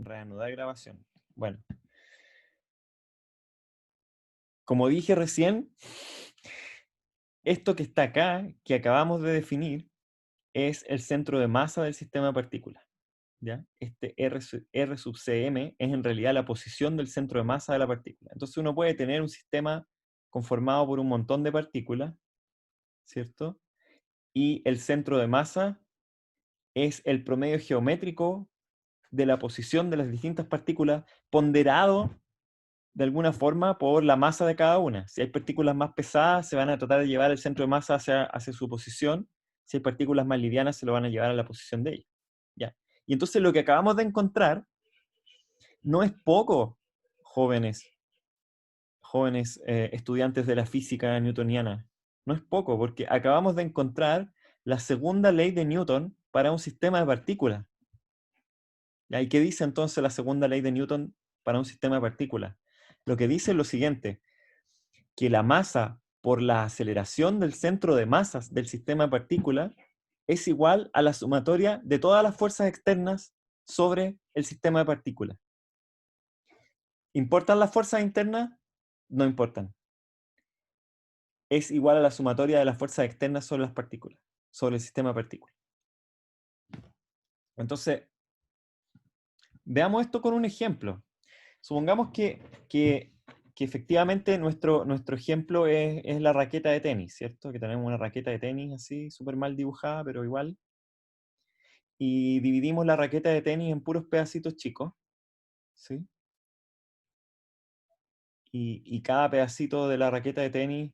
Reanudar grabación. Bueno, como dije recién, esto que está acá, que acabamos de definir, es el centro de masa del sistema de partículas. ¿Ya? Este R sub Cm es en realidad la posición del centro de masa de la partícula. Entonces uno puede tener un sistema conformado por un montón de partículas, ¿cierto? Y el centro de masa es el promedio geométrico de la posición de las distintas partículas ponderado de alguna forma por la masa de cada una. Si hay partículas más pesadas, se van a tratar de llevar el centro de masa hacia su posición. Si hay partículas más livianas, se lo van a llevar a la posición de ellas. ¿Ya? Y entonces lo que acabamos de encontrar no es poco, jóvenes, estudiantes de la física newtoniana. No es poco, porque acabamos de encontrar la segunda ley de Newton para un sistema de partículas. ¿Ya? ¿Y qué dice entonces la segunda ley de Newton para un sistema de partículas? Lo que dice es lo siguiente, que la masa por la aceleración del centro de masas del sistema de partículas es igual a la sumatoria de todas las fuerzas externas sobre el sistema de partículas. ¿Importan las fuerzas internas? No importan. Es igual a la sumatoria de las fuerzas externas sobre las partículas, sobre el sistema de partículas. Entonces, veamos esto con un ejemplo. Supongamos que efectivamente nuestro ejemplo es la raqueta de tenis, ¿cierto? Que tenemos una raqueta de tenis así, súper mal dibujada, pero igual. Y dividimos la raqueta de tenis en puros pedacitos chicos, ¿sí? Y cada pedacito de la raqueta de tenis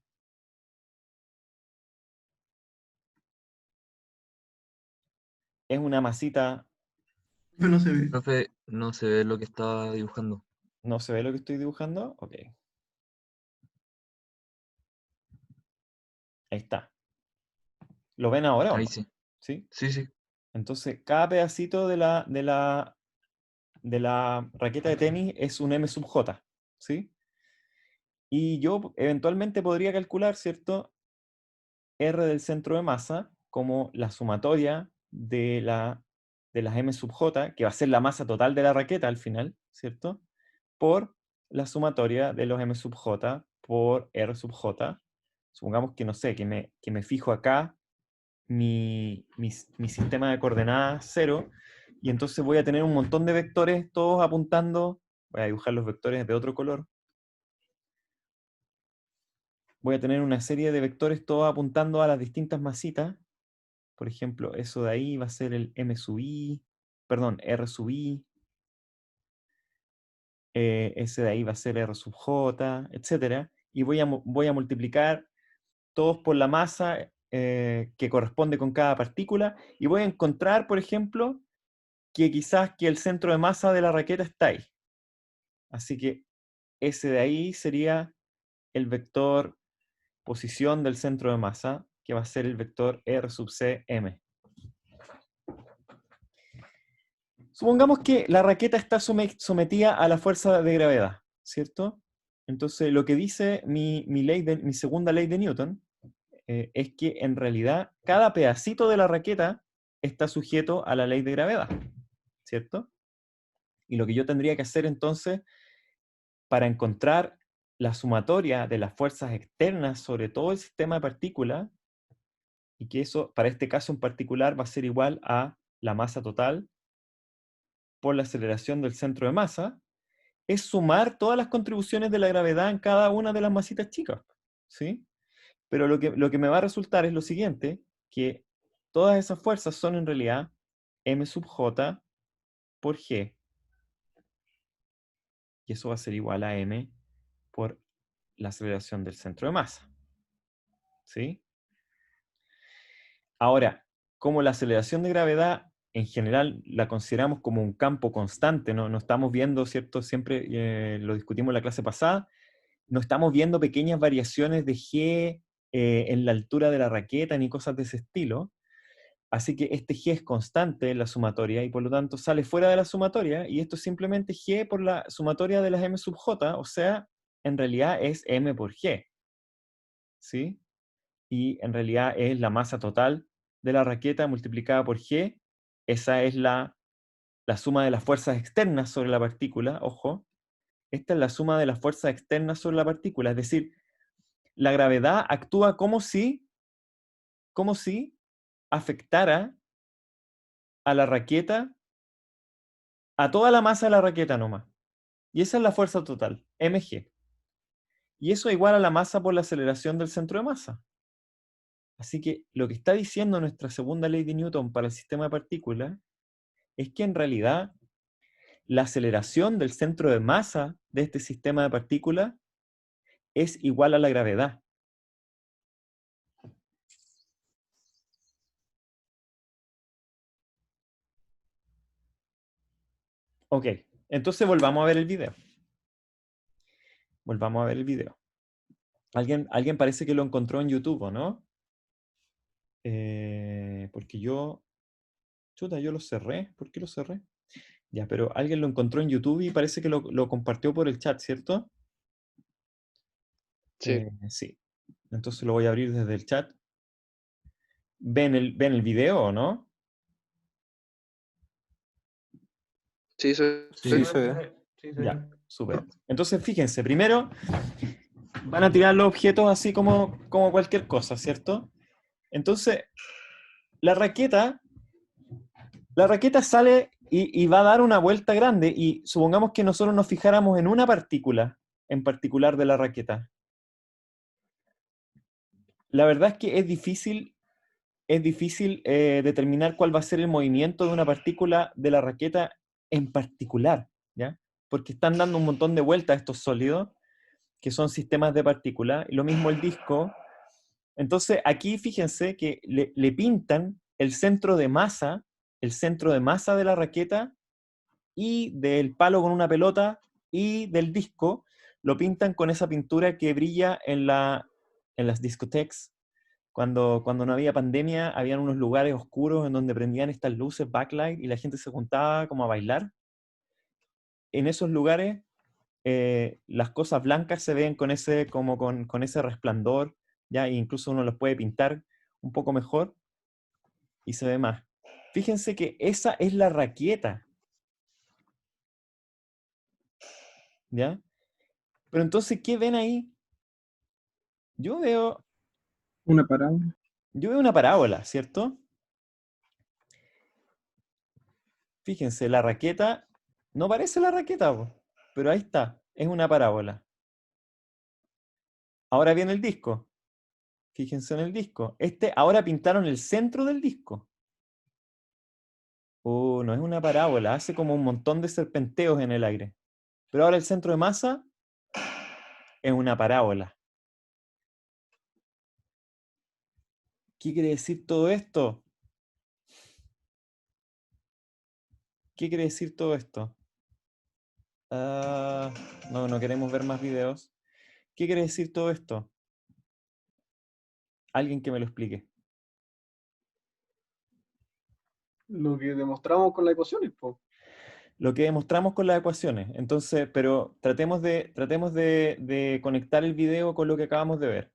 es una masita. No se ve. Profe, no se ve lo que estaba dibujando. ¿No se ve lo que estoy dibujando? Ok, ahí está. ¿Lo ven ahora o Ahí no? sí. ¿Sí? Sí, sí. Entonces, cada pedacito de la raqueta de tenis es un M sub J, ¿sí? Y yo eventualmente podría calcular, ¿cierto? R del centro de masa como la sumatoria de las M sub J, que va a ser la masa total de la raqueta al final, ¿cierto? Por la sumatoria de los M sub J por R sub J. Supongamos que, no sé, que me fijo acá mi sistema de coordenadas 0, y entonces voy a tener un montón de vectores todos apuntando, voy a dibujar los vectores de otro color, voy a tener una serie de vectores todos apuntando a las distintas masitas. Por ejemplo, eso de ahí va a ser el M sub I, perdón, R sub I, ese de ahí va a ser R sub J, etc. Y voy a multiplicar todos por la masa que corresponde con cada partícula, y voy a encontrar, por ejemplo, que quizás que el centro de masa de la raqueta está ahí. Así que ese de ahí sería el vector posición del centro de masa, que va a ser el vector R sub C M. Supongamos que la raqueta está sometida a la fuerza de gravedad, ¿cierto? Entonces, lo que dice mi segunda ley de Newton es que en realidad cada pedacito de la raqueta está sujeto a la ley de gravedad, ¿cierto? Y lo que yo tendría que hacer entonces para encontrar la sumatoria de las fuerzas externas sobre todo el sistema de partículas, y que eso, para este caso en particular, va a ser igual a la masa total por la aceleración del centro de masa, es sumar todas las contribuciones de la gravedad en cada una de las masitas chicas, ¿sí? Pero lo que me va a resultar es lo siguiente, que todas esas fuerzas son en realidad m sub j por g, y eso va a ser igual a m por la aceleración del centro de masa, ¿sí? Ahora, como la aceleración de gravedad en general la consideramos como un campo constante, no estamos viendo, ¿cierto? Siempre lo discutimos en la clase pasada, no estamos viendo pequeñas variaciones de g en la altura de la raqueta ni cosas de ese estilo. Así que este g es constante en la sumatoria y por lo tanto sale fuera de la sumatoria, y esto es simplemente g por la sumatoria de las m sub j, o sea, en realidad es m por g, ¿sí? Y en realidad es la masa total de la raqueta multiplicada por g, esa es la la suma de las fuerzas externas sobre la partícula, ojo, esta es la suma de las fuerzas externas sobre la partícula, es decir, la gravedad actúa como si afectara a la raqueta, a toda la masa de la raqueta nomás. Y esa es la fuerza total, mg. Y eso es igual a la masa por la aceleración del centro de masa. Así que lo que está diciendo nuestra segunda ley de Newton para el sistema de partículas es que en realidad la aceleración del centro de masa de este sistema de partículas es igual a la gravedad. Ok, entonces volvamos a ver el video. Volvamos a ver el video. ¿Alguien parece que lo encontró en YouTube, ¿o no? Porque yo... Chuta, yo lo cerré. ¿Por qué lo cerré? Ya, pero alguien lo encontró en YouTube y parece que lo compartió por el chat, ¿cierto? Sí, Sí. Entonces lo voy a abrir desde el chat. ¿Ven el video o no? sí, se Sí, ve. se ve. Ya, súper. Entonces fíjense, primero van a tirar los objetos así como cualquier cosa, ¿cierto? Entonces, la raqueta sale y va a dar una vuelta grande y supongamos que nosotros nos fijáramos en una partícula en particular de la raqueta. La verdad es que es difícil determinar cuál va a ser el movimiento de una partícula de la raqueta en particular, ¿ya? Porque están dando un montón de vueltas estos sólidos, que son sistemas de partículas, y lo mismo el disco. Entonces, aquí fíjense que le pintan el centro de masa de la raqueta y del palo con una pelota y del disco, lo pintan con esa pintura que brilla en las discotecas. Cuando no había pandemia, habían unos lugares oscuros en donde prendían estas luces backlight y la gente se juntaba como a bailar. En esos lugares, las cosas blancas se ven con con ese resplandor, ¿ya? E incluso uno los puede pintar un poco mejor y se ve más. Fíjense que esa es la raqueta, ¿ya? Pero entonces, ¿qué ven ahí? Yo veo, Una parábola. yo veo una parábola, ¿cierto? Fíjense, la raqueta no parece la raqueta, po, pero ahí está, es una parábola. Ahora viene el disco. Fíjense en el disco. Ahora pintaron el centro del disco. Oh, no es una parábola, hace como un montón de serpenteos en el aire. Pero ahora el centro de masa es una parábola. ¿Qué quiere decir todo esto? ¿Qué quiere decir todo esto? Ah, no queremos ver más videos. ¿Qué quiere decir todo esto? Alguien que me lo explique. Lo que demostramos con las ecuaciones, pues. Lo que demostramos con las ecuaciones. Entonces, pero tratemos de conectar el video con lo que acabamos de ver.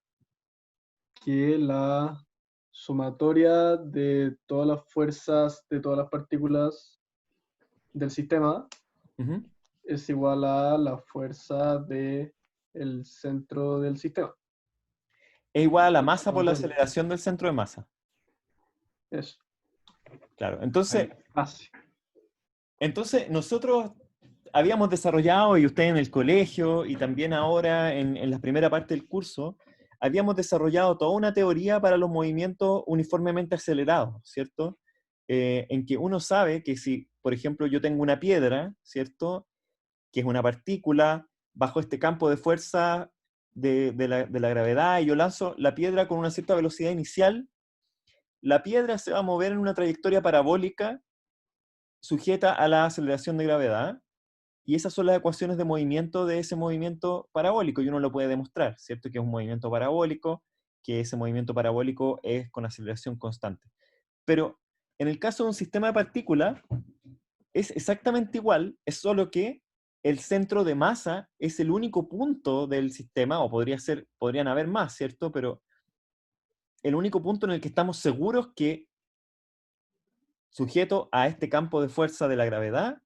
Que la sumatoria de todas las fuerzas de todas las partículas del sistema Ujú. es igual a la fuerza del centro del sistema. Es igual a la masa por la aceleración del centro de masa. Eso. Claro. Entonces, Base. nosotros habíamos desarrollado, y usted en el colegio, y también ahora en la primera parte del curso, habíamos desarrollado toda una teoría para los movimientos uniformemente acelerados, ¿cierto? En que uno sabe que si, por ejemplo, yo tengo una piedra, ¿cierto? Que es una partícula, bajo este campo de fuerza de la gravedad, y yo lanzo la piedra con una cierta velocidad inicial, la piedra se va a mover en una trayectoria parabólica sujeta a la aceleración de gravedad, y esas son las ecuaciones de movimiento de ese movimiento parabólico, y uno lo puede demostrar, ¿cierto? Que es un movimiento parabólico, que ese movimiento parabólico es con aceleración constante. Pero en el caso de un sistema de partículas, es exactamente igual, es solo que el centro de masa es el único punto del sistema, o podrían haber más, ¿cierto? Pero el único punto en el que estamos seguros que sujeto a este campo de fuerza de la gravedad,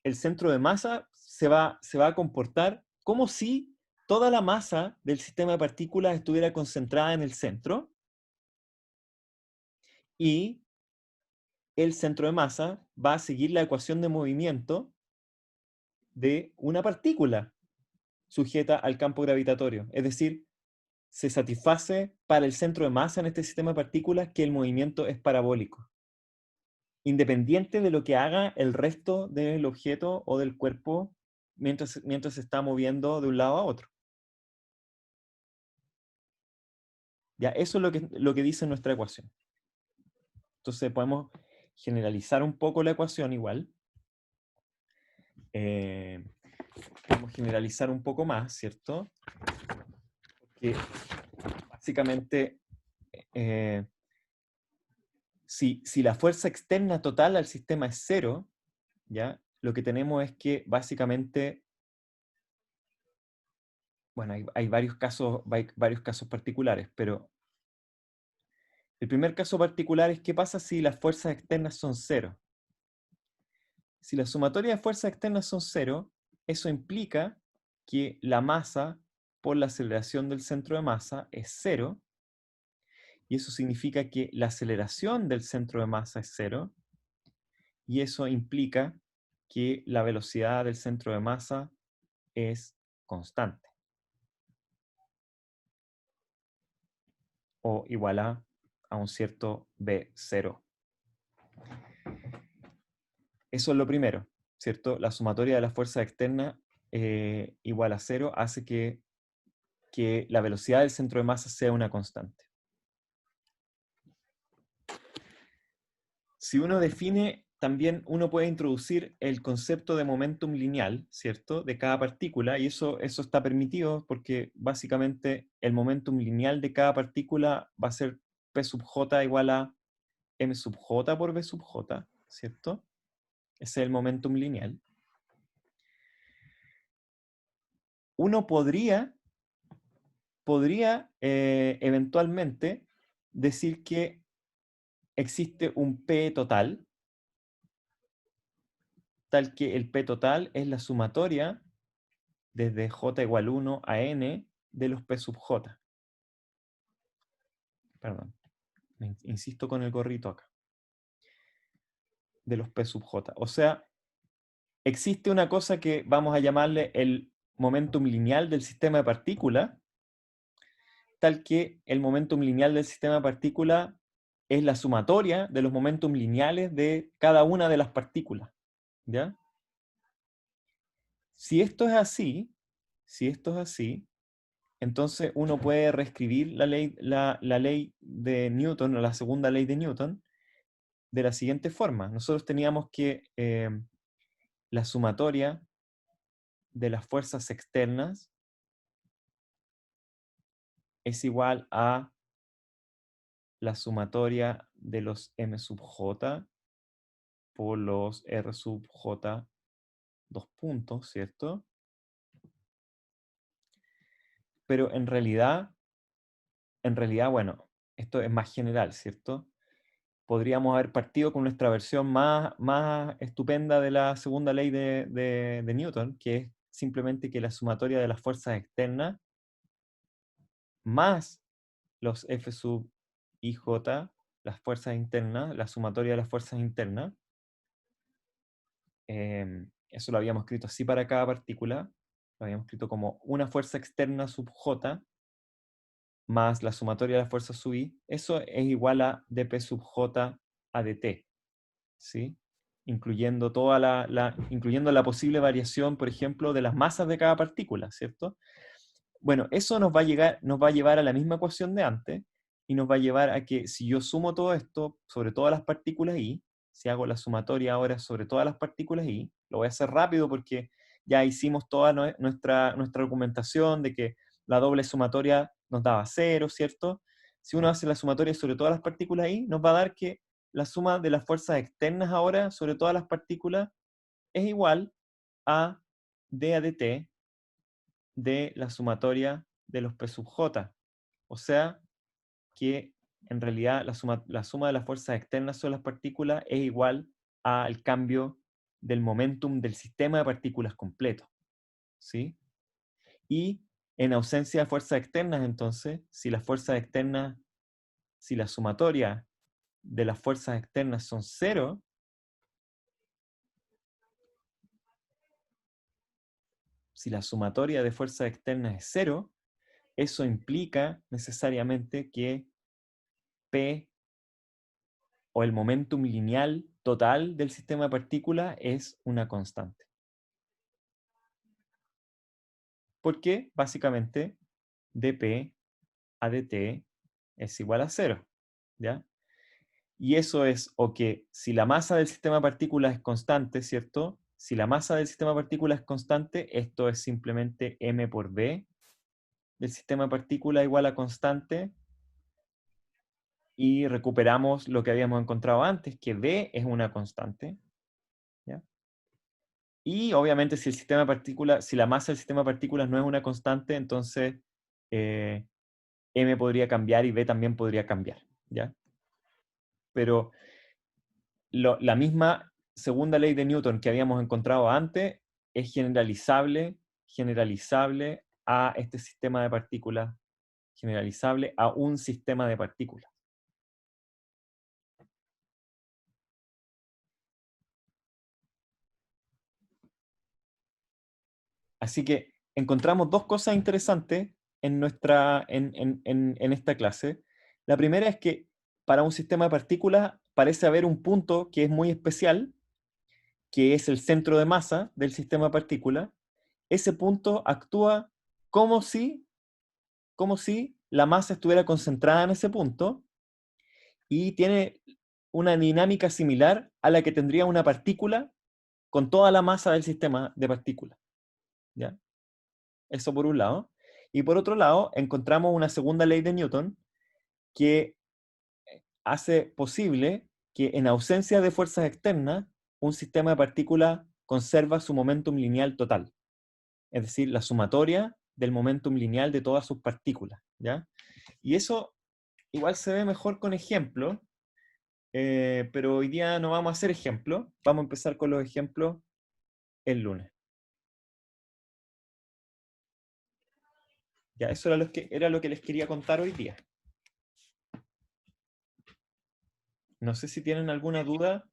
el centro de masa se va a comportar como si toda la masa del sistema de partículas estuviera concentrada en el centro y el centro de masa va a seguir la ecuación de movimiento de una partícula sujeta al campo gravitatorio. Es decir, se satisface para el centro de masa en este sistema de partículas que el movimiento es parabólico, independiente de lo que haga el resto del objeto o del cuerpo mientras se está moviendo de un lado a otro. Ya, eso es lo que dice nuestra ecuación. Entonces podemos generalizar un poco la ecuación igual. Podemos generalizar un poco más, ¿cierto? Porque básicamente, si la fuerza externa total al sistema es cero, ¿ya? Lo que tenemos es que básicamente, bueno, hay varios casos particulares, pero el primer caso particular es qué pasa si las fuerzas externas son cero. Si la sumatoria de fuerzas externas son cero, eso implica que la masa por la aceleración del centro de masa es cero, y eso significa que la aceleración del centro de masa es cero, y eso implica que la velocidad del centro de masa es constante, o igual a un cierto V0. Eso es lo primero, ¿cierto? La sumatoria de las fuerzas externas igual a cero hace que la velocidad del centro de masa sea una constante. Si uno define, también uno puede introducir el concepto de momentum lineal, ¿cierto? De cada partícula, y eso está permitido porque básicamente el momentum lineal de cada partícula va a ser P sub j igual a m sub j por v sub j, ¿cierto? Ese es el momentum lineal. Uno podría eventualmente decir que existe un P total, tal que el P total es la sumatoria desde j igual 1 a n de los P sub j. Perdón, insisto con el gorrito acá. De los P sub j. O sea, existe una cosa que vamos a llamarle el momentum lineal del sistema de partículas, tal que el momentum lineal del sistema de partículas es la sumatoria de los momentum lineales de cada una de las partículas. ¿Ya? Si esto es así, entonces uno puede reescribir la ley de Newton, o la segunda ley de Newton, de la siguiente forma. Nosotros teníamos que la sumatoria de las fuerzas externas es igual a la sumatoria de los m sub j por los r sub j, dos puntos, ¿cierto? Pero en realidad, bueno, esto es más general, ¿cierto? Podríamos haber partido con nuestra versión más estupenda de la segunda ley de Newton, que es simplemente que la sumatoria de las fuerzas externas más los F sub IJ, las fuerzas internas, la sumatoria de las fuerzas internas, eso lo habíamos escrito así para cada partícula, lo habíamos escrito como una fuerza externa sub J más la sumatoria de las fuerzas sub I, eso es igual a dp sub J a dt, ¿sí? Incluyendo incluyendo la posible variación, por ejemplo, de las masas de cada partícula, ¿cierto? Bueno, eso nos va a llevar a la misma ecuación de antes, y nos va a llevar a que si yo sumo todo esto sobre todas las partículas I, si hago la sumatoria ahora sobre todas las partículas I, lo voy a hacer rápido porque ya hicimos toda nuestra argumentación de que la doble sumatoria nos daba 0, ¿cierto? Si uno hace la sumatoria sobre todas las partículas I, nos va a dar que la suma de las fuerzas externas ahora sobre todas las partículas es igual a d a dt de la sumatoria de los P sub j. O sea, que en realidad la suma de las fuerzas externas sobre las partículas es igual al cambio del momentum del sistema de partículas completo, ¿sí? Y en ausencia de fuerzas externas, entonces, si las fuerzas externas, si la sumatoria de las fuerzas externas son cero, si la sumatoria de fuerzas externas es cero, eso implica necesariamente que P o el momentum lineal total del sistema de partículas es una constante. Porque básicamente dP a dt es igual a cero, ¿ya? Y eso es o que si la masa del sistema de partículas es constante, ¿cierto? Si la masa del sistema de partículas es constante, esto es simplemente m por b del sistema de partículas igual a constante, y recuperamos lo que habíamos encontrado antes, que b es una constante, ¿ya? Y obviamente si el sistema de partículas, si la masa del sistema de partículas no es una constante, entonces m podría cambiar y b también podría cambiar, ¿ya? Pero la misma segunda ley de Newton que habíamos encontrado antes es generalizable a este sistema de partículas, generalizable a un sistema de partículas. Así que encontramos dos cosas interesantes en esta clase. La primera es que para un sistema de partículas parece haber un punto que es muy especial, que es el centro de masa del sistema de partículas. Ese punto actúa como si, como si la masa estuviera concentrada en ese punto, y tiene una dinámica similar a la que tendría una partícula con toda la masa del sistema de partículas, ¿ya? Eso por un lado. Y por otro lado, encontramos una segunda ley de Newton que hace posible que en ausencia de fuerzas externas, un sistema de partículas conserva su momentum lineal total. Es decir, la sumatoria del momentum lineal de todas sus partículas, ¿ya? Y eso igual se ve mejor con ejemplos, pero hoy día no vamos a hacer ejemplos. Vamos a empezar con los ejemplos el lunes. Ya, eso era lo que les quería contar hoy día. No sé si tienen alguna duda.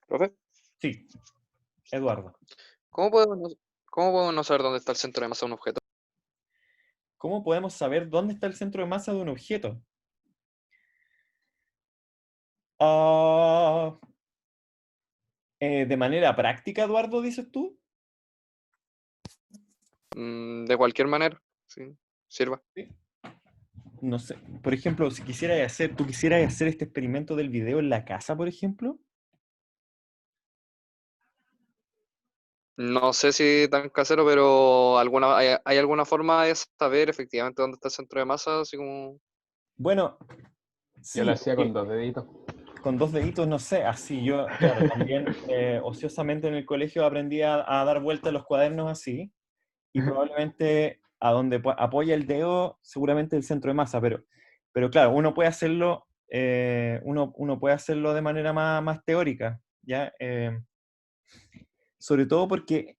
¿Profe? Sí, Eduardo. ¿Cómo podemos no saber dónde está el centro de masa de un objeto? ¿Cómo podemos saber dónde está el centro de masa de un objeto? Ah, de manera práctica, Eduardo, dices tú. De cualquier manera, sí, sirva. ¿Sí? No sé, por ejemplo, si tú quisieras hacer este experimento del video en la casa, por ejemplo. No sé si tan casero, pero hay alguna forma de saber efectivamente dónde está el centro de masa, así como... Bueno, Yo lo sí, hacía con 2 deditos. con dos deditos, no sé, así yo, claro, también ociosamente en el colegio aprendí a dar vueltas a los cuadernos así, y probablemente a donde apoya el dedo, seguramente el centro de masa, pero claro, uno puede hacerlo, uno puede hacerlo de manera más teórica, ¿ya? Sobre todo porque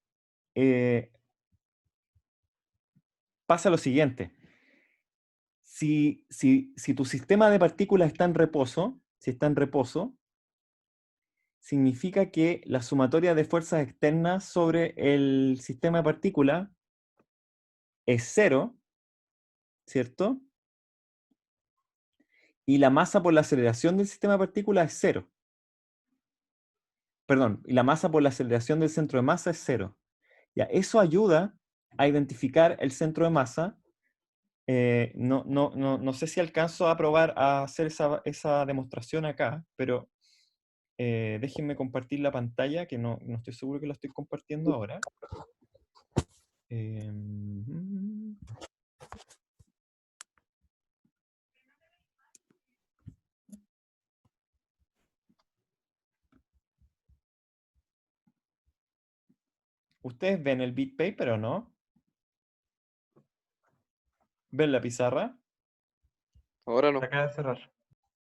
pasa lo siguiente. Si tu sistema de partículas está en reposo, si está en reposo, significa que la sumatoria de fuerzas externas sobre el sistema de partículas es cero, ¿cierto? Y la masa por la aceleración del sistema de partículas es cero. Perdón, y la masa por la aceleración del centro de masa es cero. Ya, eso ayuda a identificar el centro de masa. No sé si alcanzo a probar a hacer esa demostración acá, pero déjenme compartir la pantalla, que no estoy seguro que la estoy compartiendo ahora. ¿Ustedes ven el bit paper o no? ¿Ven la pizarra? Ahora no. Se acaba de cerrar.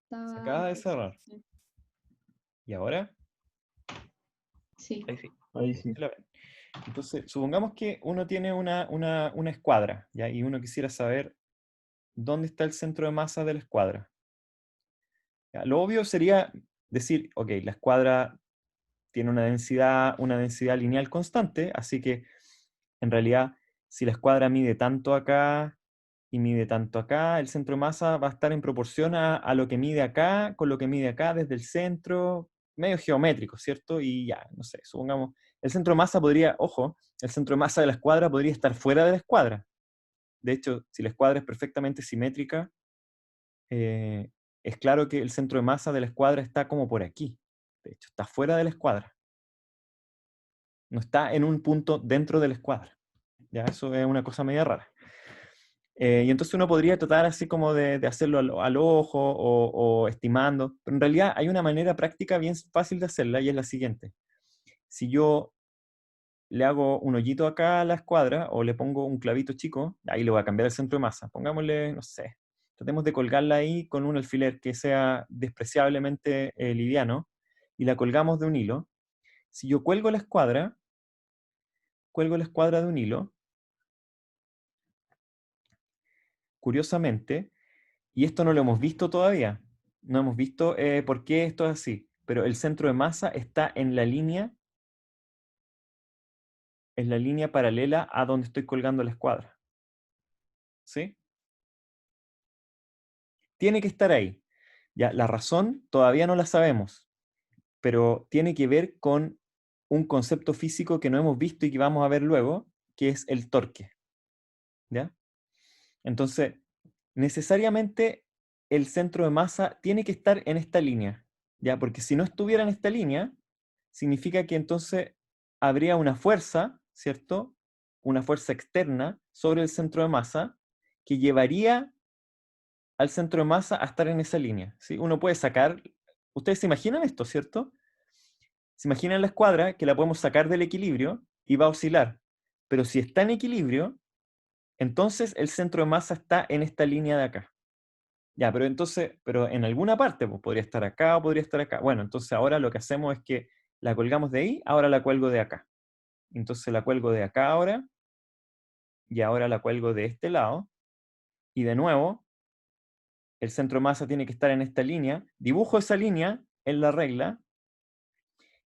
Se acaba de cerrar. ¿Y ahora? Sí. Ahí sí. Ahí sí. Sí la ven. Entonces, supongamos que uno tiene una escuadra, ¿ya? Y uno quisiera saber dónde está el centro de masa de la escuadra. ¿Ya? Lo obvio sería decir, ok, la escuadra tiene una densidad lineal constante, así que en realidad, si la escuadra mide tanto acá y mide tanto acá, el centro de masa va a estar en proporción a lo que mide acá, con lo que mide acá desde el centro, medio geométrico, ¿cierto? Y ya, no sé, supongamos, el centro de masa podría, ojo, el centro de masa de la escuadra podría estar fuera de la escuadra. De hecho, si la escuadra es perfectamente simétrica, es claro que el centro de masa de la escuadra está como por aquí. De hecho, está fuera de la escuadra. No está en un punto dentro de la escuadra. Ya, eso es una cosa media rara. Y entonces uno podría tratar así como de hacerlo al ojo o estimando, pero en realidad hay una manera práctica bien fácil de hacerla y es la siguiente. Si yo le hago un hoyito acá a la escuadra o le pongo un clavito chico, ahí le voy a cambiar el centro de masa. Pongámosle, no sé, tratemos de colgarla ahí con un alfiler que sea despreciablemente liviano y la colgamos de un hilo. Si yo cuelgo la escuadra de un hilo, curiosamente, y esto no lo hemos visto todavía. No hemos visto por qué esto es así. Pero el centro de masa está en la línea paralela a donde estoy colgando la escuadra. ¿Sí? Tiene que estar ahí. Ya, la razón todavía no la sabemos, pero tiene que ver con un concepto físico que no hemos visto y que vamos a ver luego, que es el torque. ¿Ya? Entonces, necesariamente el centro de masa tiene que estar en esta línea, ¿ya? Porque si no estuviera en esta línea, significa que entonces habría una fuerza, ¿cierto? Una fuerza externa sobre el centro de masa que llevaría al centro de masa a estar en esa línea, ¿sí? Uno puede sacar, ustedes se imaginan esto, ¿cierto? Se imaginan la escuadra que la podemos sacar del equilibrio y va a oscilar, pero si está en equilibrio, entonces el centro de masa está en esta línea de acá. Ya, pero entonces, pero en alguna parte, pues podría estar acá o podría estar acá. Bueno, entonces ahora lo que hacemos es que la colgamos de ahí, ahora la cuelgo de acá. Entonces la cuelgo de acá ahora, y ahora la cuelgo de este lado. Y de nuevo, el centro de masa tiene que estar en esta línea. Dibujo esa línea en la regla,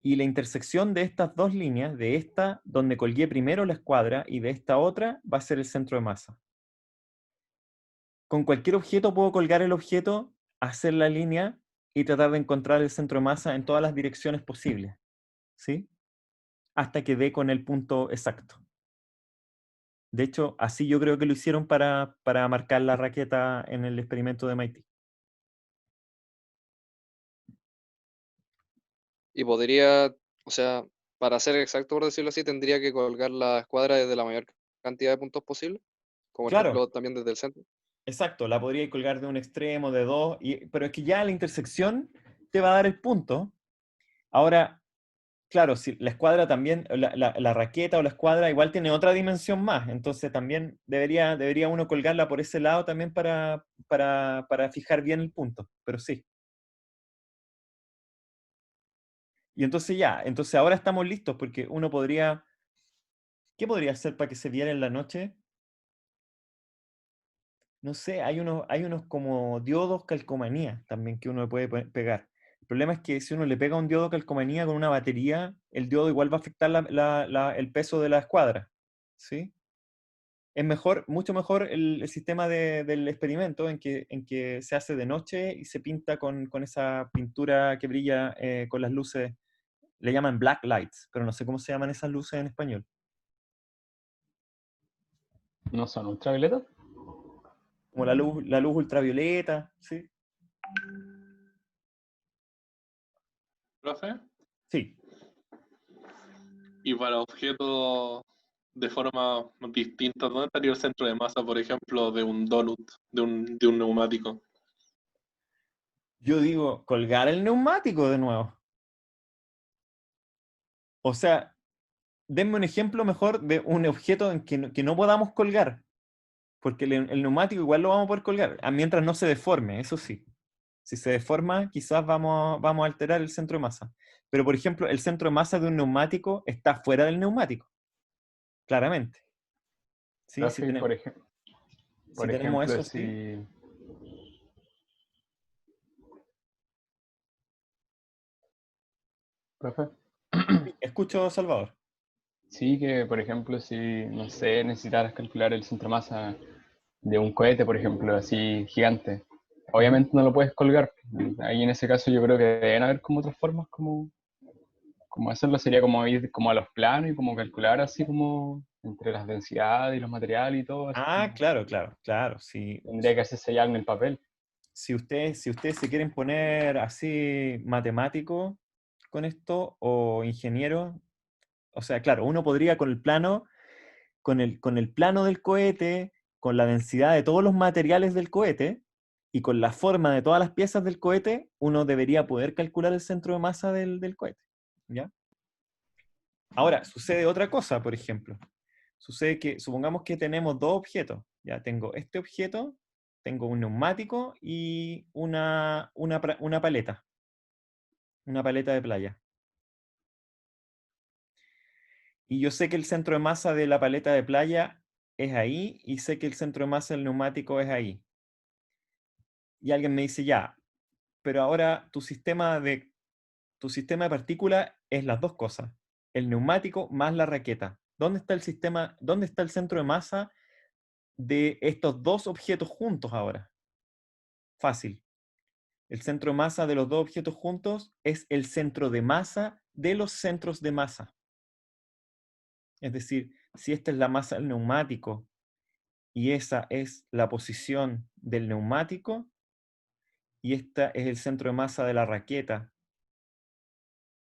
y la intersección de estas dos líneas, de esta donde colgué primero la escuadra y de esta otra, va a ser el centro de masa. Con cualquier objeto puedo colgar el objeto, hacer la línea y tratar de encontrar el centro de masa en todas las direcciones posibles, ¿sí? Hasta que dé con el punto exacto. De hecho, así yo creo que lo hicieron para marcar la raqueta en el experimento de MIT. Y podría, o sea, para ser exacto, por decirlo así, tendría que colgar la escuadra desde la mayor cantidad de puntos posible, como por Claro, ejemplo también desde el centro. exacto, la podría colgar de un extremo, de dos, pero es que ya la intersección te va a dar el punto. Ahora, claro, si la escuadra también, la raqueta o la escuadra igual tiene otra dimensión más, entonces también debería uno colgarla por ese lado también para fijar bien el punto, pero sí. Y entonces ya, entonces ahora estamos listos porque uno podría, ¿qué podría hacer para que se viera en la noche? No sé, hay unos como diodos calcomanía también que uno le puede pegar. El problema es que si uno le pega un diodo calcomanía con una batería, el diodo igual va a afectar el peso de la escuadra, ¿sí? Es mejor, mucho mejor el sistema del experimento en que se hace de noche y se pinta con esa pintura que brilla con las luces, le llaman black lights, pero no sé cómo se llaman esas luces en español. ¿No son ultravioletas? Como la luz ultravioleta, ¿sí? ¿Profe? Sí. Y para objetos de forma distinta, ¿dónde estaría el centro de masa, por ejemplo, de un donut, de un neumático? Yo digo, colgar el neumático de nuevo. O sea, denme un ejemplo mejor de un objeto en que no podamos colgar. Porque el neumático igual lo vamos a poder colgar, mientras no se deforme, eso sí. Si se deforma, quizás vamos a alterar el centro de masa. Pero, por ejemplo, el centro de masa de un neumático está fuera del neumático, claramente. ¿Sí? Si Profe, tenemos, por si tenemos ejemplo, eso, sí. Profe, Escucho, Salvador. sí que, por ejemplo, si, no sé, necesitaras calcular el centro de masa de un cohete, por ejemplo, así gigante, obviamente no lo puedes colgar. Ahí en ese caso yo creo que deben haber como otras formas como hacerlo, sería como ir como a los planos y como calcular así como entre las densidades y los materiales y todo, así Ah, como claro. Si, tendría que hacerse ya en el papel. si ustedes se quieren poner así matemático con esto, o ingeniero, o sea, claro, uno podría con el plano, con el plano del cohete, con la densidad de todos los materiales del cohete y con la forma de todas las piezas del cohete, uno debería poder calcular el centro de masa del cohete. ¿Ya? Ahora, sucede otra cosa, por ejemplo. Sucede que, supongamos que tenemos dos objetos. Ya tengo este objeto, tengo un neumático y una paleta de playa. Y yo sé que el centro de masa de la paleta de playa es ahí y sé que el centro de masa del neumático es ahí. Y alguien me dice, ya, pero ahora tu sistema de partículas es las dos cosas, el neumático más la raqueta. Dónde está el centro de masa de estos dos objetos juntos ahora? Fácil. El centro de masa de los dos objetos juntos es el centro de masa de los centros de masa. Es decir, si esta es la masa del neumático y esa es la posición del neumático y esta es el centro de masa de la raqueta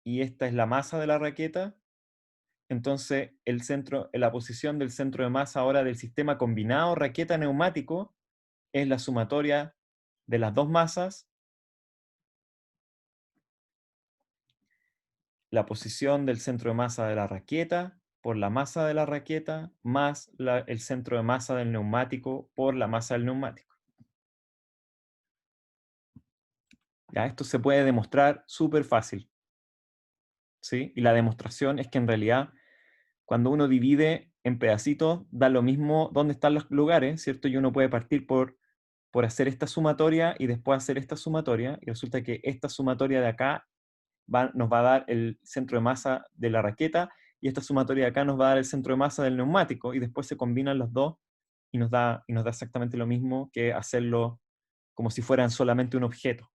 y esta es la masa de la raqueta, entonces la posición del centro de masa ahora del sistema combinado raqueta-neumático es la sumatoria de las dos masas, la posición del centro de masa de la raqueta por la masa de la raqueta más el centro de masa del neumático por la masa del neumático. Ya, esto se puede demostrar súper fácil. ¿Sí? Y la demostración es que en realidad cuando uno divide en pedacitos, da lo mismo dónde están los lugares, ¿cierto? Y uno puede partir por hacer esta sumatoria y después hacer esta sumatoria, y resulta que esta sumatoria de acá nos va a dar el centro de masa de la raqueta, y esta sumatoria de acá nos va a dar el centro de masa del neumático, y después se combinan los dos y nos da exactamente lo mismo que hacerlo como si fueran solamente un objeto.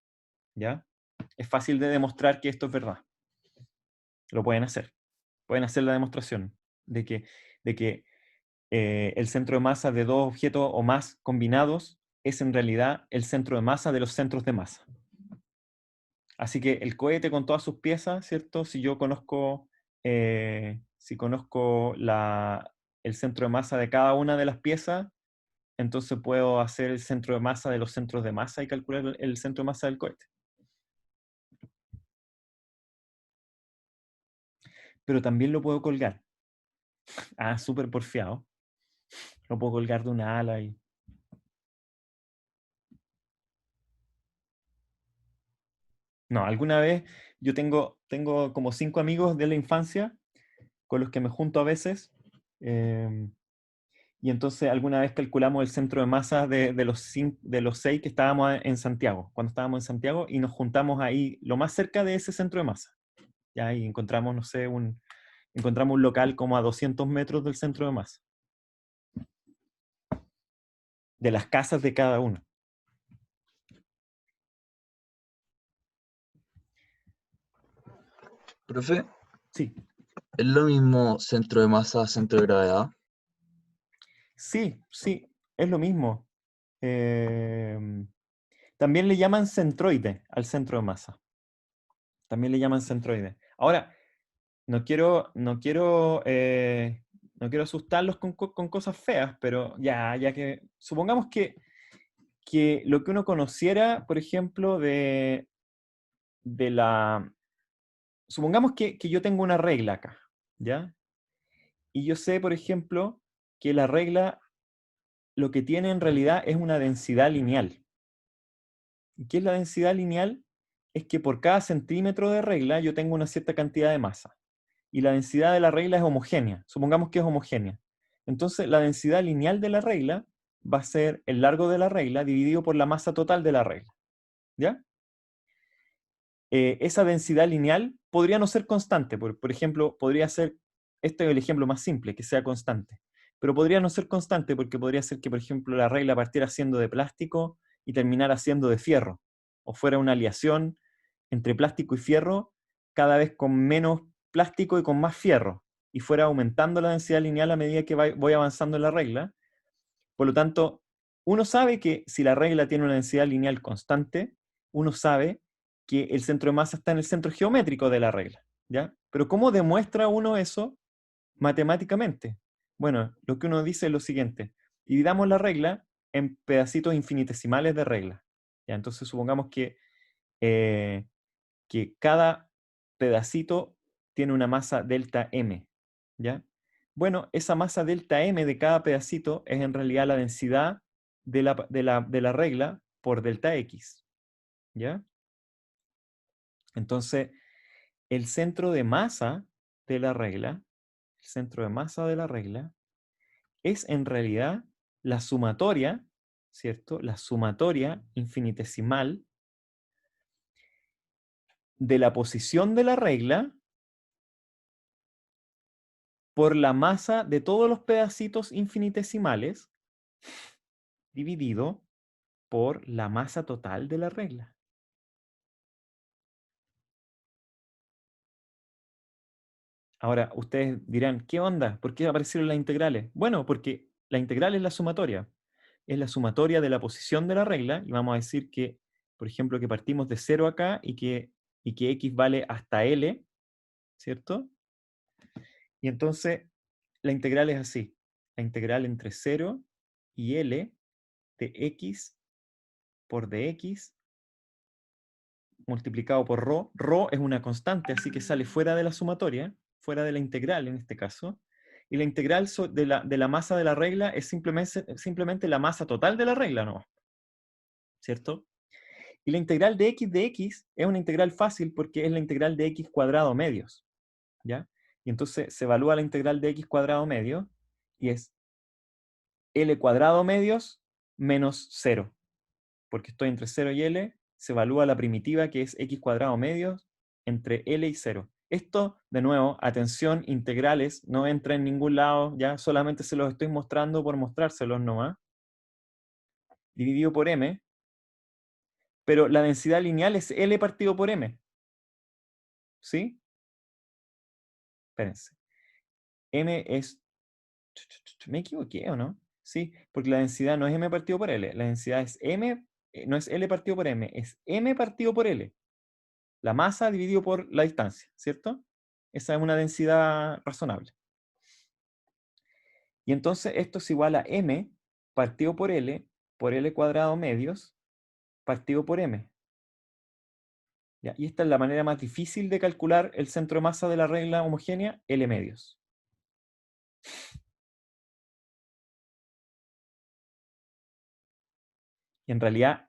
¿Ya? Es fácil de demostrar que esto es verdad. Lo pueden hacer. Pueden hacer la demostración de que el centro de masa de dos objetos o más combinados es en realidad el centro de masa de los centros de masa. Así que el cohete con todas sus piezas, ¿cierto? Si yo conozco, el centro de masa de cada una de las piezas, entonces puedo hacer el centro de masa de los centros de masa y calcular el centro de masa del cohete. Pero también lo puedo colgar. Ah, súper porfiado. Lo puedo colgar de una ala y... No, alguna vez yo tengo como 5 amigos de la infancia con los que me junto a veces, y entonces alguna vez calculamos el centro de masa de los 6 que estábamos en Santiago, cuando estábamos en Santiago, y nos juntamos ahí lo más cerca de ese centro de masa. Ya, y encontramos, no sé, encontramos un local como a 200 metros del centro de masa, de las casas de cada uno. Profe, Sí, ¿es lo mismo centro de masa, centro de gravedad? sí, es lo mismo. También le llaman centroide al centro de masa. También le llaman centroide. Ahora, no quiero asustarlos con cosas feas, pero ya que supongamos que lo que uno conociera, por ejemplo, de la... Supongamos que yo tengo una regla acá, ¿ya? Y yo sé, por ejemplo, que la regla lo que tiene en realidad es una densidad lineal. ¿Y qué es la densidad lineal? Es que por cada centímetro de regla yo tengo una cierta cantidad de masa. Y la densidad de la regla es homogénea. Supongamos que es homogénea. Entonces, la densidad lineal de la regla va a ser el largo de la regla dividido por la masa total de la regla. ¿Ya? Esa densidad lineal podría no ser constante. Por ejemplo, podría ser, este es el ejemplo más simple, que sea constante. Pero podría no ser constante porque podría ser que, por ejemplo, la regla partiera siendo de plástico y terminara siendo de fierro. O fuera una aleación entre plástico y fierro, cada vez con menos plástico y con más fierro. Y fuera aumentando la densidad lineal a medida que voy avanzando en la regla. Por lo tanto, uno sabe que si la regla tiene una densidad lineal constante, uno sabe que el centro de masa está en el centro geométrico de la regla, ¿ya? Pero ¿cómo demuestra uno eso matemáticamente? Bueno, lo que uno dice es lo siguiente: dividamos la regla en pedacitos infinitesimales de regla, ¿ya? Entonces supongamos que cada pedacito tiene una masa delta m, ¿ya? Bueno, esa masa delta m de cada pedacito es en realidad la densidad de la regla por delta x, ¿ya? Entonces, el centro de masa de la regla, el centro de masa de la regla, es en realidad la sumatoria, ¿cierto? La sumatoria infinitesimal de la posición de la regla por la masa de todos los pedacitos infinitesimales dividido por la masa total de la regla. Ahora, ustedes dirán, ¿qué onda? ¿Por qué aparecieron las integrales? Bueno, porque la integral es la sumatoria. Es la sumatoria de la posición de la regla, y vamos a decir que, por ejemplo, que partimos de 0 acá y que x vale hasta L, ¿cierto? Y entonces, la integral es así. La integral entre 0 y L de x por dx multiplicado por ρ. Ρ es una constante, así que sale fuera de la sumatoria, fuera de la integral en este caso. Y la integral de la masa de la regla es simplemente la masa total de la regla, ¿no? ¿Cierto? Y la integral de x es una integral fácil porque es la integral de x cuadrado medios, ¿ya? Y entonces se evalúa la integral de x cuadrado medio y es L cuadrado medios menos 0, porque estoy entre 0 y L, se evalúa la primitiva que es x cuadrado medios entre L y 0. Esto, de nuevo, atención, integrales, no entra en ningún lado, ya solamente se los estoy mostrando por mostrárselos nomás. Dividido por m, pero la densidad lineal es L partido por m. ¿Sí? Espérense. M es... ¿Me equivoqué o no? Sí, porque la densidad no es m partido por L, la densidad es m, no es L partido por m, es m partido por L. La masa dividido por la distancia, ¿cierto? Esa es una densidad razonable. Y entonces esto es igual a m partido por L cuadrado medios partido por m. ¿Ya? Y esta es la manera más difícil de calcular el centro de masa de la regla homogénea, L medios. Y en realidad,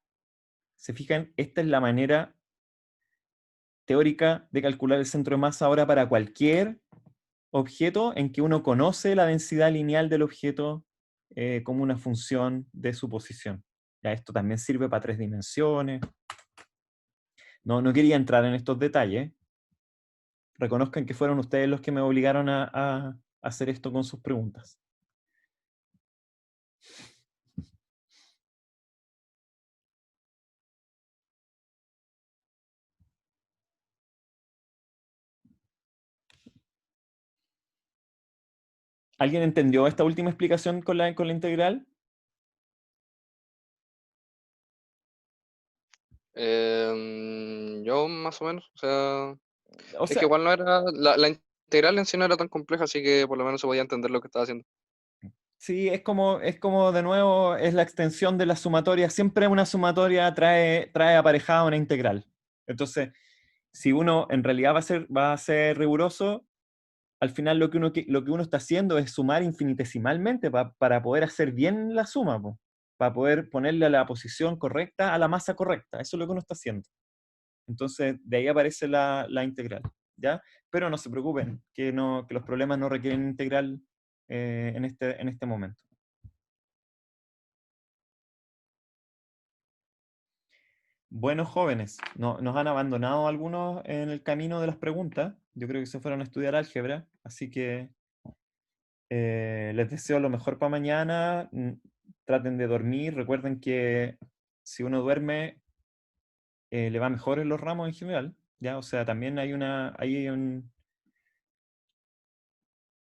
se fijan, esta es la manera teórica de calcular el centro de masa ahora para cualquier objeto en que uno conoce la densidad lineal del objeto como una función de su posición. Ya, esto también sirve para 3 dimensiones. No quería entrar en estos detalles. Reconozcan que fueron ustedes los que me obligaron a hacer esto con sus preguntas. ¿Alguien entendió esta última explicación con la integral? Yo más o menos, o sea, O es sea, que igual no era, la integral en sí no era tan compleja, así que por lo menos se podía entender lo que estaba haciendo. sí, es como de nuevo, es la extensión de la sumatoria. Siempre una sumatoria trae aparejada una integral. Entonces, si uno en realidad va a ser riguroso, al final lo que uno está haciendo es sumar infinitesimalmente para poder hacer bien la suma, po, para poder ponerle a la posición correcta a la masa correcta. Eso es lo que uno está haciendo. Entonces, de ahí aparece la integral, ¿ya? Pero no se preocupen, que los problemas no requieren integral en este momento. Bueno, jóvenes, nos han abandonado algunos en el camino de las preguntas. Yo creo que se fueron a estudiar álgebra, así que les deseo lo mejor para mañana. Traten de dormir. Recuerden que si uno duerme, le va mejor en los ramos en general, ¿ya? O sea, también hay